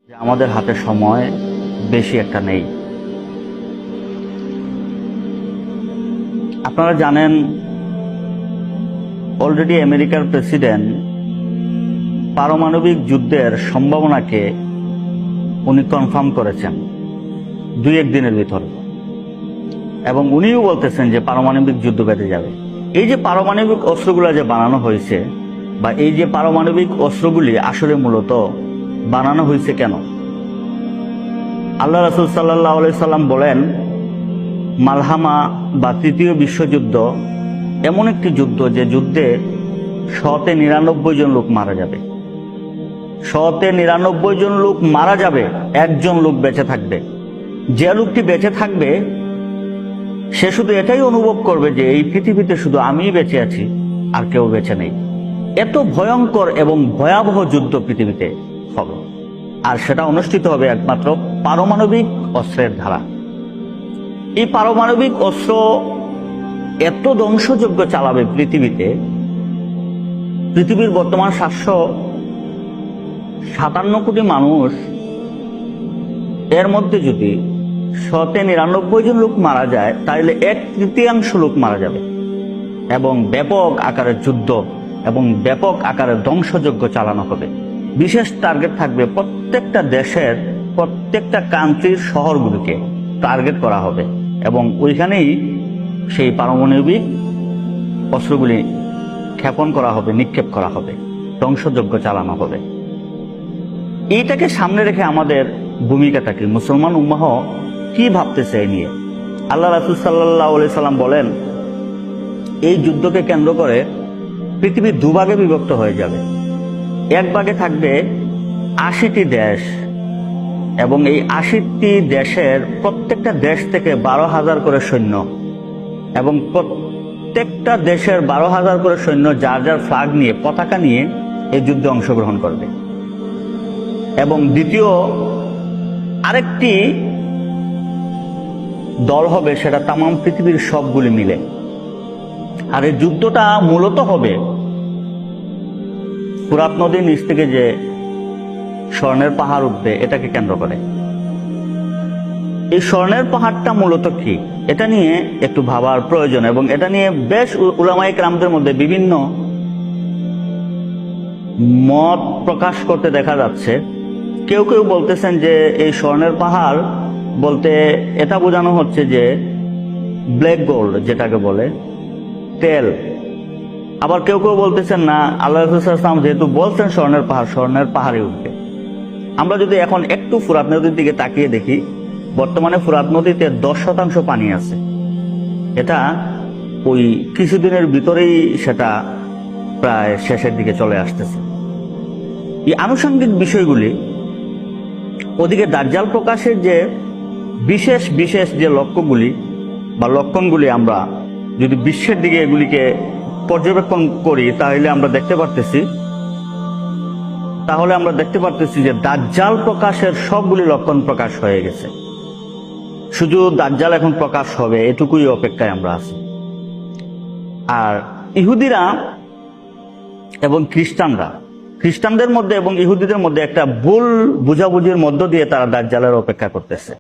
যে আমাদের হাতে সময় বেশি একটা নেই। আপনারা জানেন অলরেডি আমেরিকার প্রেসিডেন্ট পারমাণবিক যুদ্ধের সম্ভাবনাকে উনি কনফার্ম করেছেন 2-1 দিনের ভিতরে, এবং উনিও বলতেছেন যে পারমাণবিক যুদ্ধ বেঁধে যাবে। এই যে পারমাণবিক অস্ত্রগুলো যে বানানো হয়েছে, বা এই যে পারমাণবিক অস্ত্রগুলি আসলে মূলত বানানো হয়েছে কেন? আল্লাহ রাসূল সাল্লাল্লাহু আলাইহি সাল্লাম বলেন, মালহামা বা তৃতীয় বিশ্বযুদ্ধ এমন একটি যুদ্ধ যে যুদ্ধে 199 জন লোক মারা যাবে। 199 জন লোক মারা যাবে, একজন লোক বেঁচে থাকবে। যে লোকটি বেঁচে থাকবে সে শুধু এটাই অনুভব করবে যে এই পৃথিবীতে শুধু আমিই বেঁচে আছি, আর কেউ বেঁচে নেই। এত ভয়ঙ্কর এবং ভয়াবহ যুদ্ধ পৃথিবীতে হবে, আর সেটা অনুষ্ঠিত হবে একমাত্র পারমাণবিক অস্ত্রের দ্বারা। এই পারমাণবিক অস্ত্র এত ধ্বংসযজ্ঞ চালাবে পৃথিবীর বর্তমান 757 কোটি মানুষ, এর মধ্যে যদি 199 জন লোক মারা যায়, তাহলে 1/3 লোক মারা যাবে, এবং ব্যাপক আকারের যুদ্ধ এবং ব্যাপক আকারের ধ্বংসযজ্ঞ চালানো হবে। বিশেষ টার্গেট থাকবে প্রত্যেকটা দেশের, প্রত্যেকটা কান্ট্রির শহরগুলিকে টার্গেট করা হবে, এবং ওইখানেই সেই পারমাণবিক অস্ত্রগুলি ক্ষেপণ করা হবে, নিক্ষেপ করা হবে, ধ্বংসযজ্ঞ চালানো হবে। এইটাকে সামনে রেখে আমাদের ভূমিকাটা কি? মুসলমান উম্মাহ কি ভাবতেছে এই নিয়ে? আল্লাহ রাসূল সাল্লাল্লাহু আলাইহি সাল্লাম বলেন, এই যুদ্ধকে কেন্দ্র করে পৃথিবী দুভাগে বিভক্ত হয়ে যাবে। এক ভাগে থাকবে 80টি দেশ, এবং এই 80টি দেশের প্রত্যেকটা দেশ থেকে 12,000 করে সৈন্য, এবং প্রত্যেকটা দেশের 12,000 করে সৈন্য যার যার ফ্ল্যাগ নিয়ে, পতাকা নিয়ে এই যুদ্ধে অংশগ্রহণ করবে। এবং দ্বিতীয় আরেকটি দল হবে, সেটা তামাম পৃথিবীর সবগুলি মিলে। আর এই যুদ্ধটা মূলত হবে ফুরাত নদীর নিচ থেকে যে স্বর্ণের পাহাড় উঠবে, এটাকে কেন্দ্র করে। এই স্বর্ণের পাহাড়টা মূলত কি, এটা নিয়ে একটু ভাবার প্রয়োজন, এবং এটা নিয়ে বেশ উলামায়ে কেরামদের মধ্যে বিভিন্ন মত প্রকাশ করতে দেখা যাচ্ছে। কেউ কেউ বলতেছেন যে এই স্বর্ণের পাহাড় বলতে এটা বোঝানো হচ্ছে যে ব্ল্যাক গোল্ড, যেটাকে বলে তেল। আবার কেউ কেউ বলতেছেন না, আল্লাহ রাসূল সাল্লাল্লাহু আলাইহি ওয়াসাল্লাম যেহেতু বলছেন স্বর্ণের পাহাড়, স্বর্ণের পাহাড়ে উঠবে। আমরা যদি এখন একটু ফুরাত নদীর দিকে তাকিয়ে দেখি, বর্তমানে ফুরাত নদীতে 10% পানি আছে। এটা ওই কিছুদিনের ভিতরেই সেটা প্রায় শেষের দিকে চলে আসতেছে। এই আনুষঙ্গিক বিষয়গুলি, ওদিকে দাজ্জাল প্রকাশের যে বিশেষ বিশেষ যে লক্ষ্যগুলি বা লক্ষণগুলি, আমরা যদি বিশ্বের দিকে এগুলিকে পর্যবেক্ষণ করি, তাহলে আমরা দেখতে পারতেছি যে দাজ্জাল প্রকাশের সবগুলি লক্ষণ প্রকাশ হয়ে গেছে। শুধু দাজ্জাল এখন প্রকাশ হবে, এটুকুই অপেক্ষায় আমরা আছি। আর ইহুদিরা এবং খ্রিস্টানদের মধ্যে এবং ইহুদিদের মধ্যে একটা ভুল বুঝাবুঝির মধ্য দিয়ে তারা দাজ্জালের অপেক্ষা করতেছে।